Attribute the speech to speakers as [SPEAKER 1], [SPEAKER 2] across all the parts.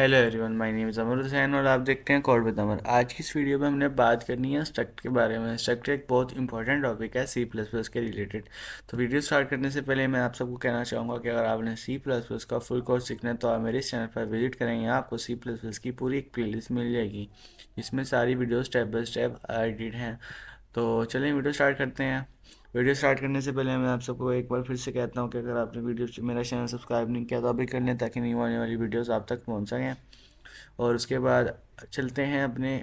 [SPEAKER 1] Hello everyone, my name is Amar Hussain और आप देखते हैं कोड विद अमर। आज की इस वीडियो में हमने बात करनी है स्ट्रक्ट के बारे में। स्ट्रक्ट एक बहुत इंपॉर्टेंट टॉपिक है सी प्लस प्लस के रिलेटेड। तो वीडियो स्टार्ट करने से पहले मैं आप सबको कहना चाहूँगा कि अगर आपने सी प्लस प्लस का फुल कोर्स सीखना है तो आप मेरे इस चैनल पर विजिट करें। यहाँ आपको सी प्लस प्लस की पूरी एक प्लेलिस्ट मिल जाएगी जिसमें सारी video step by step edit हैं। तो चलिए वीडियो स्टार्ट करते हैं। वीडियो स्टार्ट करने से पहले मैं आप सबको एक बार फिर से कहता हूँ कि अगर आपने वीडियो मेरा चैनल सब्सक्राइब नहीं किया तो अभी कर लें ताकि न्यू आने वाली वीडियोस आप तक पहुँच सकें। और उसके बाद चलते हैं अपने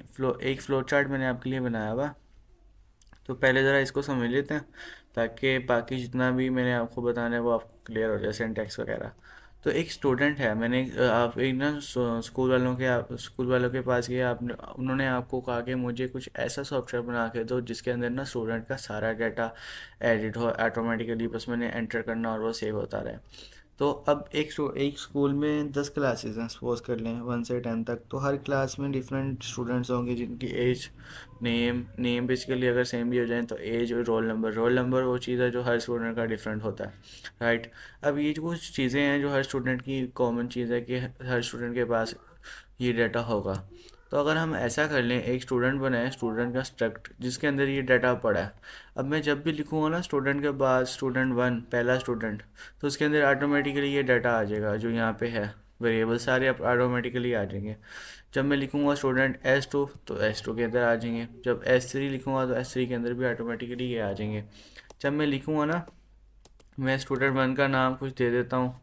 [SPEAKER 1] एक फ्लो चार्ट मैंने आपके लिए बनाया हुआ। तो पहले ज़रा इसको समझ लेते हैं ताकि बाकी जितना भी मैंने आपको बताना है वो आपको क्लियर हो जाए, सिंटैक्स वगैरह। तो एक स्टूडेंट है, मैंने आप एक ना स्कूल वालों के पास गए, आपने उन्होंने आपको कहा कि मुझे कुछ ऐसा सॉफ्टवेयर बना के दो जिसके अंदर ना स्टूडेंट का सारा डाटा एडिट हो ऑटोमेटिकली, बस मैंने एंटर करना और वो सेव होता रहे। तो अब एक स्कूल में 10 क्लासेस हैं, सपोज कर लें 1 से 10 तक। तो हर क्लास में डिफरेंट स्टूडेंट्स होंगे जिनकी एज, नेम बेसिकली अगर सेम भी हो जाए तो एज और रोल नंबर वो चीज़ है जो हर स्टूडेंट का डिफरेंट होता है, राइट। अब ये जो कुछ चीज़ें हैं जो हर स्टूडेंट की कॉमन चीज़ है कि हर स्टूडेंट के पास ये डाटा होगा। तो अगर हम ऐसा कर लें, एक स्टूडेंट बनाए, स्टूडेंट का स्ट्रक्ट जिसके अंदर ये डाटा पड़ा है। अब मैं जब भी लिखूँगा ना स्टूडेंट के बाद स्टूडेंट 1 पहला स्टूडेंट, तो उसके अंदर ऑटोमेटिकली ये डाटा आ जाएगा जो यहाँ पे है, वेरिएबल सारे ऑटोमेटिकली आ जाएंगे। जब मैं लिखूँगा स्टूडेंट S2 तो S2 के अंदर आ जाएंगे। जब S3 लिखूँगा तो S3 के अंदर भी ऑटोमेटिकली ये आ जाएंगे। जब मैं लिखूँगा ना, मैं स्टूडेंट 1 का नाम कुछ दे देता हूँ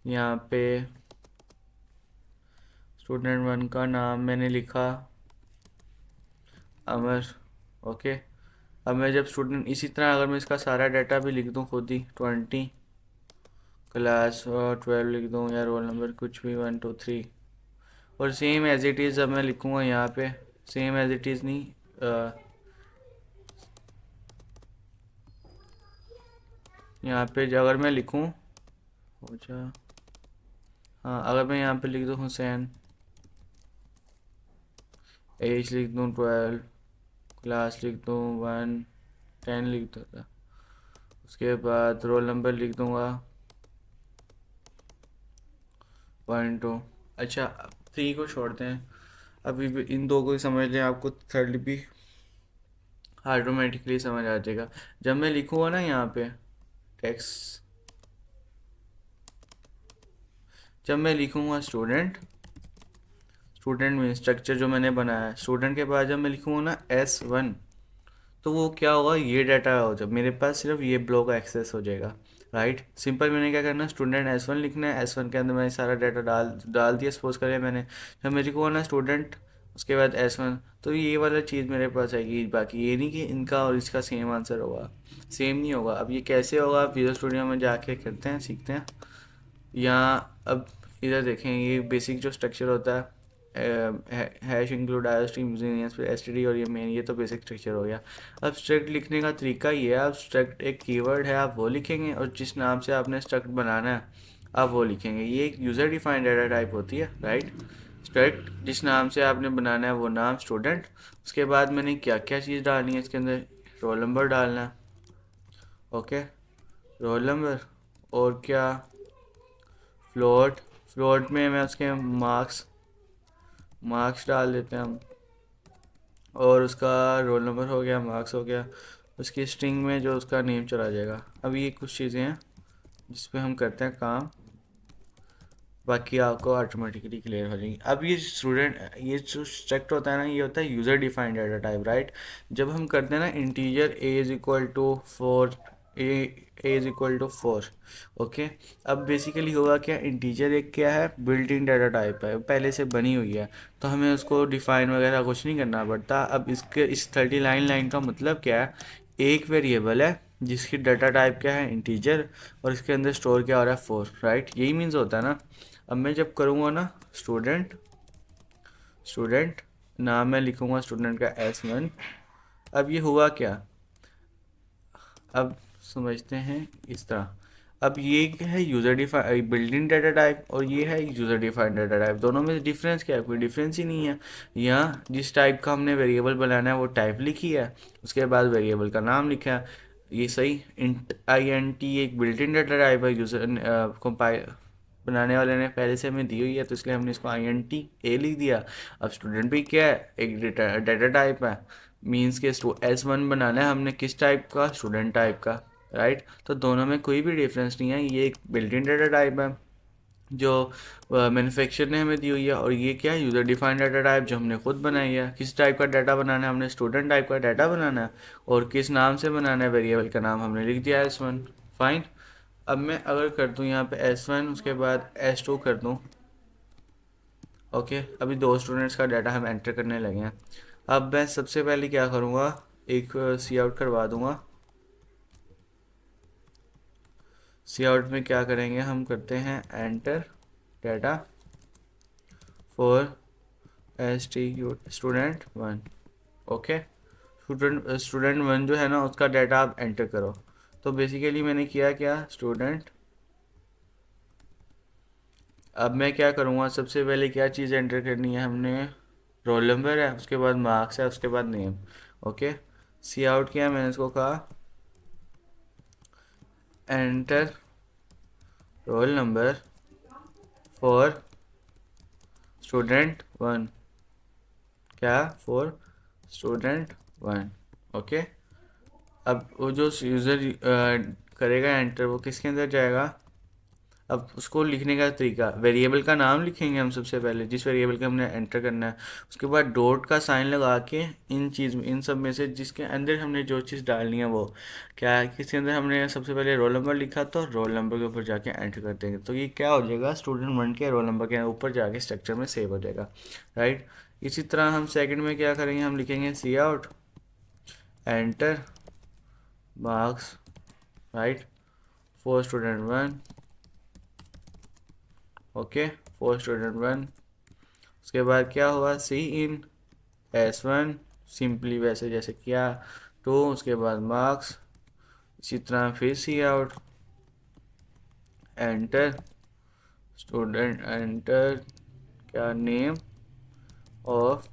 [SPEAKER 1] यहाँ पे। स्टूडेंट 1 का नाम मैंने लिखा अमर, ओके। अब मैं जब स्टूडेंट इसी तरह अगर मैं इसका सारा डाटा भी लिख दूँ खुद ही, 20 क्लास और 12 लिख दूँ या रोल नंबर कुछ भी 1 2 3, और सेम एज इट इज़ अब मैं लिखूँगा यहाँ पे। सेम एज इट इज़ नहीं, यहाँ पे अगर मैं लिखूँ हो जा, हाँ अगर मैं यहाँ पे लिख दूँ हुसैन, एज लिख दूँ 12, क्लास लिख दूँ 1, 10 लिख दूँ, उसके बाद रोल नंबर लिख दूँगा 1 2। अच्छा, 3 को छोड़ते हैं, अभी भी इन दो को ही समझ लें, आपको थर्ड भी ऑटोमेटिकली समझ आ जाएगा। जब मैं लिखूँगा ना यहाँ पे टेक्स्ट, जब मैं लिखूँगा स्टूडेंट में स्ट्रक्चर जो मैंने बनाया है, स्टूडेंट के बाद जब मैं लिखूँगा ना S1, तो वो क्या होगा, ये डाटा हो जब मेरे पास सिर्फ ये ब्लॉक एक्सेस हो जाएगा, राइट। सिंपल मैंने क्या करना, स्टूडेंट S1 लिखना है, S1 के अंदर मैंने सारा डाटा डाल डाल दिया, सपोज करें मैंने। जब मेरे को ना स्टूडेंट उसके बाद S1, तो ये वाला चीज़ मेरे पास आएगी। बाकी ये नहीं कि इनका और इसका सेम आंसर होगा, सेम नहीं होगा। अब ये कैसे होगा, विजुअल स्टूडियो में जाके करते हैं, सीखते हैं। यहाँ अब इधर देखें, ये बेसिक जो स्ट्रक्चर होता है, हैश इंक्लूड आईओस्ट्रीम यूजिंग फिर एसटीडी, और ये मेन, ये तो बेसिक स्ट्रक्चर हो गया। अब स्ट्रक्ट लिखने का तरीका ये है, अब स्ट्रक्ट एक कीवर्ड है, आप वो लिखेंगे और जिस नाम से आपने स्ट्रक्ट बनाना है आप वो लिखेंगे। ये एक यूज़र डिफाइंड डाटा टाइप होती है, राइट। स्ट्रक्ट जिस नाम से आपने बनाना है वो नाम स्टूडेंट, उसके बाद मैंने क्या क्या चीज़ डालनी है इसके अंदर, रोल नंबर डालना है, ओके, रोल नंबर। और क्या, फ्लोट, फ्लोट में मैं उसके मार्क्स मार्क्स डाल देते हैं हम, और उसका रोल नंबर हो गया, मार्क्स हो गया। उसकी स्ट्रिंग में जो उसका नेम चला जाएगा। अब ये कुछ चीज़ें हैं जिस पे हम करते हैं काम, बाकी आपको ऑटोमेटिकली क्लियर हो जाएगी। अब ये जो स्ट्रक्ट होता है ना, ये होता है user defined data type, right. जब हम करते हैं ना इंटीजर a = 4, ओके। अब बेसिकली होगा क्या, इंटीजर एक क्या है, बिल्ट इन डाटा टाइप है, पहले से बनी हुई है, तो हमें उसको डिफाइन वगैरह कुछ नहीं करना पड़ता। अब इसके इस 39 लाइन का मतलब क्या है, एक वेरिएबल है जिसकी डाटा टाइप क्या है, इंटीजर, और इसके अंदर स्टोर क्या हो रहा है, 4, राइट। यही मीन्स होता है ना। अब मैं जब करूँगा ना स्टूडेंट स्टूडेंट नाम मैं लिखूँगा स्टूडेंट का S1। अब ये हुआ क्या, अब समझते हैं इस तरह। अब ये है user define building data type, और ये है यूज़र डिफाइंड डाटा टाइप। दोनों में डिफरेंस क्या है, कोई डिफरेंस ही नहीं है। यहाँ जिस टाइप का हमने वेरिएबल बनाना है वो टाइप लिखी है, उसके बाद वेरिएबल का नाम लिखा है, ये सही। int एक बिल्ट इन डाटा टाइप है, यूज़र कंपाइल बनाने वाले ने पहले से हमें दी हुई है, तो इसलिए हमने इसको INT A लिख दिया। अब स्टूडेंट भी क्या है, एक डाटा टाइप है, मीन्स के S1 बनाना है हमने किस टाइप का, स्टूडेंट टाइप का, राइट। तो दोनों में कोई भी डिफरेंस नहीं है, ये एक बिल्ट इन डाटा टाइप है जो मैन्युफैक्चर ने हमें दी हुई है, और ये क्या है, यूज़र डिफाइंड डाटा टाइप जो हमने खुद बनाई है। किस टाइप का डाटा बनाना है, हमने स्टूडेंट टाइप का डाटा बनाना है, और किस नाम से बनाना है, वेरिएबल का नाम हमने लिख दिया S1। फाइन। अब मैं अगर कर दूँ यहाँ पे S1, उसके बाद S2 कर दूँ, ओके। अभी दो स्टूडेंट्स का डाटा हम एंटर करने लगे हैं। अब मैं सबसे पहले क्या करूँगा, एक सी आउट करवा दूँगा। सी आउट में क्या करेंगे, हम करते हैं enter data for student one, okay. Student one जो है ना, उसका डाटा आप एंटर करो। तो बेसिकली मैंने किया क्या, स्टूडेंट। अब मैं क्या करूँगा, सबसे पहले क्या चीज़ एंटर करनी है हमने, रोल नंबर है, उसके बाद मार्क्स है, उसके बाद नेम, ओके। सी आउट किया, मैंने इसको कहा enter roll number for student one, क्या, फॉर स्टूडेंट वन, ओके। अब वो जो यूज़र करेगा एंटर, वो किसके अंदर जाएगा, अब उसको लिखने का तरीका, वेरिएबल का नाम लिखेंगे हम सबसे पहले, जिस वेरिएबल का हमने एंटर करना है। उसके बाद डॉट का साइन लगा के इन चीज़ में, इन सब में से जिसके अंदर हमने जो चीज़ डालनी है वो क्या है, किसके अंदर हमने सबसे पहले रोल नंबर लिखा, तो रोल नंबर के ऊपर जाके एंटर कर देंगे, तो ये क्या हो जाएगा, स्टूडेंट वन के रोल नंबर के ऊपर जाके स्ट्रक्चर में सेव हो जाएगा, राइट। इसी तरह हम सेकेंड में क्या करेंगे, हम लिखेंगे cout enter marks, right, for student one, okay, for student one. उसके बाद क्या हुआ, सी इन S1, सिंपली वैसे जैसे किया, टू, उसके बाद मार्क्स, इसी तरह फिर cout enter student, enter क्या, name of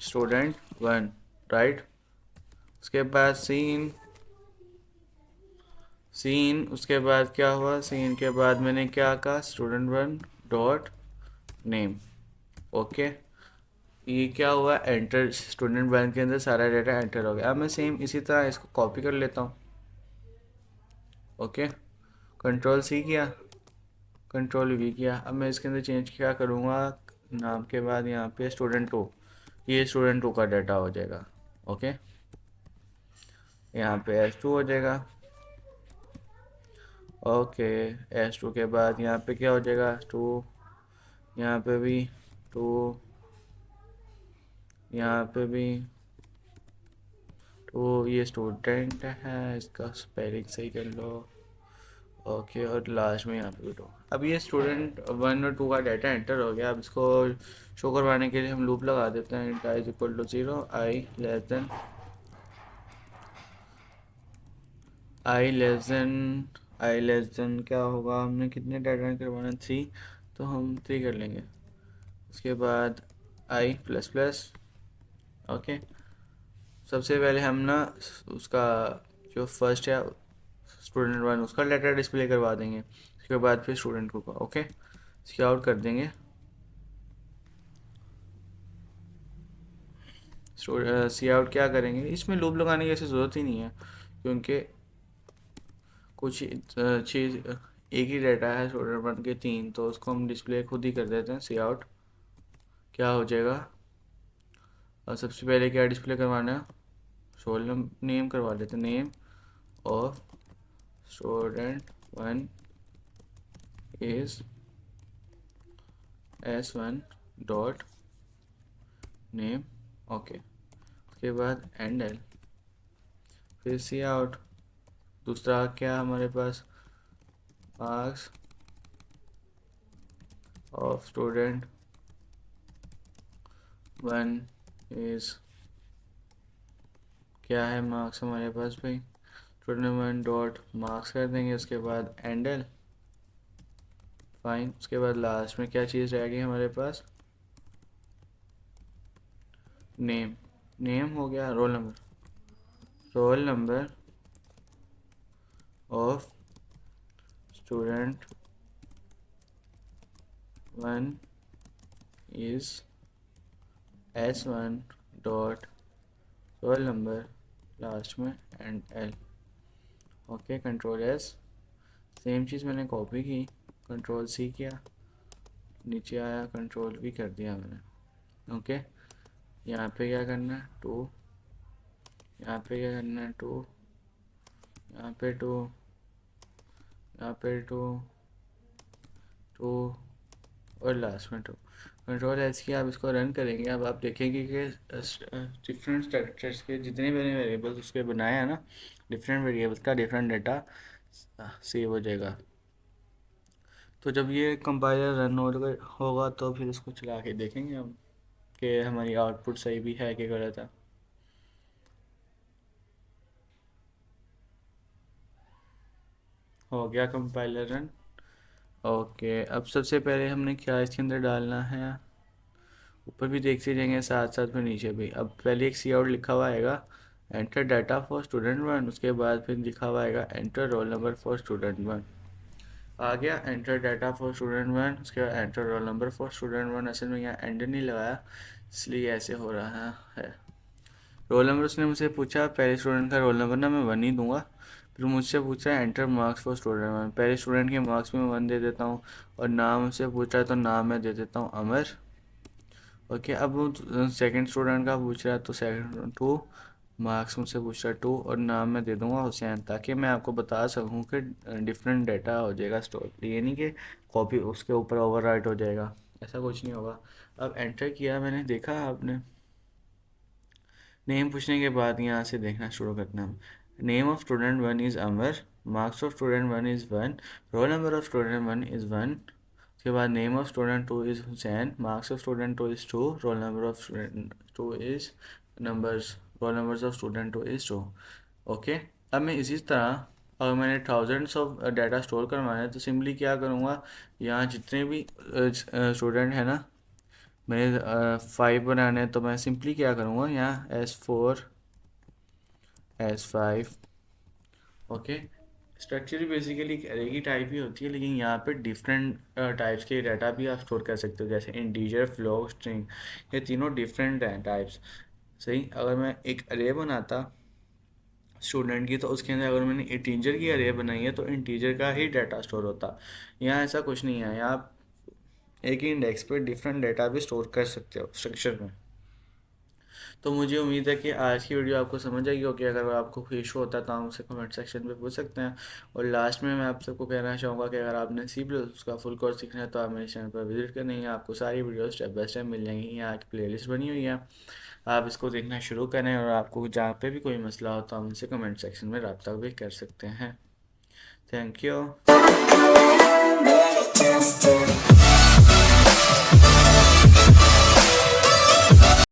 [SPEAKER 1] student one, right. उसके बाद सीन, उसके बाद क्या हुआ, सीन के बाद मैंने क्या कहा, student one dot name, okay. ये क्या हुआ, एंटर स्टूडेंट वन के अंदर सारा डाटा एंटर हो गया। अब मैं सेम इसी तरह इसको कॉपी कर लेता हूँ, ओके। कंट्रोल C किया, कंट्रोल V किया। अब मैं इसके अंदर चेंज क्या करूँगा, नाम के बाद यहाँ पे स्टूडेंट टू, ये स्टूडेंट टू का डाटा हो जाएगा, ओके। यहाँ पे S2 हो जाएगा, ओके। S2 के बाद यहाँ पे क्या हो जाएगा, टू, यहाँ पे भी टू, यहाँ पे भी टू, ये स्टूडेंट है, इसका स्पेलिंग सही कर लो, ओके। और लास्ट में यहाँ पे भी टू। अब ये स्टूडेंट वन और टू का डाटा एंटर हो गया। अब इसको शो करवाने के लिए हम लूप लगा देते हैं, int i is equal to 0, i less than क्या होगा, हमने कितने डाटा करवाना, थ्री, तो हम थ्री कर लेंगे। उसके बाद आई प्लस प्लस, ओके। सबसे पहले हम ना उसका जो फर्स्ट है स्टूडेंट वन, उसका डाटा डिस्प्ले करवा देंगे, उसके बाद फिर स्टूडेंट को, ओके। इसके आउट कर देंगे, सी आउट क्या करेंगे, इसमें लूप लगाने की ऐसी ज़रूरत ही नहीं है, क्योंकि कुछ चीज़ एक ही डाटा है स्टूडेंट वन के तीन, तो उसको हम डिस्प्ले खुद ही कर देते हैं। सी आउट क्या हो जाएगा, और सबसे पहले क्या डिस्प्ले करवाना है, रोल नेम करवा देते हैं, name of student one is S1 dot name, okay. उसके बाद एंडल, फिर सी आउट, दूसरा क्या हमारे पास, marks of student one is, क्या है मार्क्स हमारे पास भाई, स्टूडेंट वन डॉट मार्क्स कर देंगे, उसके बाद एंडल, फाइन। उसके बाद लास्ट में क्या चीज़ रह गई हमारे पास, नेम, नेम हो गया, roll number of student one is S1 dot roll number last में end L। Okay, control S। Same चीज़ मैंने कॉपी की, कंट्रोल C किया, नीचे आया, कंट्रोल V कर दिया मैंने। ओके, यहाँ पे क्या करना है, 2, यहाँ पे क्या करना है, 2, यहाँ पे 2, यहाँ पे 2, 2 और लास्ट में 2। कंट्रोल एस की आप इसको रन करेंगे, अब आप देखेंगे कि डिफरेंट स्ट्रक्चर्स के जितने मैंने वेरिएबल्स उसके बनाए हैं ना, डिफरेंट वेरिएबल्स का डिफरेंट डाटा सेव हो जाएगा। तो जब ये कंपाइलर रन होगा तो फिर इसको चला के देखेंगे हम कि हमारी आउटपुट सही भी है कि गलत है। हो गया कंपाइलर रन। ओके, अब सबसे पहले हमने क्या इसके अंदर डालना है, ऊपर भी देखते जाएंगे साथ साथ में नीचे भी। अब पहले एक सी आउट लिखा हुआ आएगा, enter data for student one, उसके बाद फिर लिखा हुआ आएगा enter roll number for student one. आ गया enter data for student one, उसके बाद enter roll number for student one. असल में यहाँ एंटर नहीं लगाया इसलिए ऐसे हो रहा है। रोल नंबर उसने मुझसे पूछा, पहले स्टूडेंट का रोल नंबर ना मैं 1 ही दूंगा। फिर मुझसे पूछ रहा है enter marks for student one, पहले स्टूडेंट के मार्क्स में 1 दे देता हूँ, और नाम मुझसे पूछ रहा है तो नाम मैं दे देता हूँ अमर। ओके, अब वो सेकंड स्टूडेंट का पूछ रहा है तो सेकंड 2, मार्क्स मुझसे पूछ रहा है 2, और नाम मैं दे दूंगा हुसैन, ताकि मैं आपको बता सकूं कि डिफरेंट डाटा हो जाएगा स्टोर। ये नहीं कि कॉपी उसके ऊपर ओवरराइट हो जाएगा, ऐसा कुछ नहीं होगा। अब एंटर किया मैंने, देखा आपने, नेम पूछने के बाद यहाँ से देखना शुरू करना हम। Name of student one is Amar, marks of student one is 1, role number of student one is 1। उसके बाद name of student two is Hussain, marks of student two is 2, role number of student two is numbers, roll numbers of student two is 2। Okay, अब मैं इसी तरह अगर मैंने thousands of data store करवाना है तो सिंपली क्या करूँगा, यहाँ जितने भी स्टूडेंट हैं ना, मैंने 5 बनाने हैं, तो मैं सिंपली क्या करूँगा, यहाँ S4 S5। Okay, structure basically अरे की टाइप ही होती है, लेकिन यहाँ पे डिफरेंट टाइप्स के डाटा भी आप स्टोर कर सकते हो, जैसे इंटीजर, फ्लोट, स्ट्रिंग, ये तीनों डिफरेंट हैं टाइप्स। सही, अगर मैं एक अरे बनाता स्टूडेंट की, तो उसके अंदर अगर मैंने इंटीजर की अरे बनाई है तो इंटीजर का ही डाटा स्टोर होता। यहाँ ऐसा कुछ नहीं है, यहाँ आप एक ही इंडेक्स पे डिफरेंट डाटा भी स्टोर कर सकते हो स्ट्रक्चर में। तो मुझे उम्मीद है कि आज की वीडियो आपको समझ आई होगी। अगर आपको कोई इशू होता है तो आप मुझसे कमेंट सेक्शन में पूछ सकते हैं। और लास्ट में मैं आप सबको कहना चाहूँगा कि अगर आपने सी प्लस उसका फुल कोर्स सीखना है तो आप मेरे चैनल पर विजिट करनी है, आपको सारी वीडियो स्टेप बाय स्टेप मिल जाएंगी। यहाँ की प्लेलिस्ट बनी हुई है, आप इसको देखना शुरू करें, और आपको जहाँ पे भी कोई मसला हो तो आप मुझसे कमेंट सेक्शन में रब्ता भी कर सकते हैं। Thank you.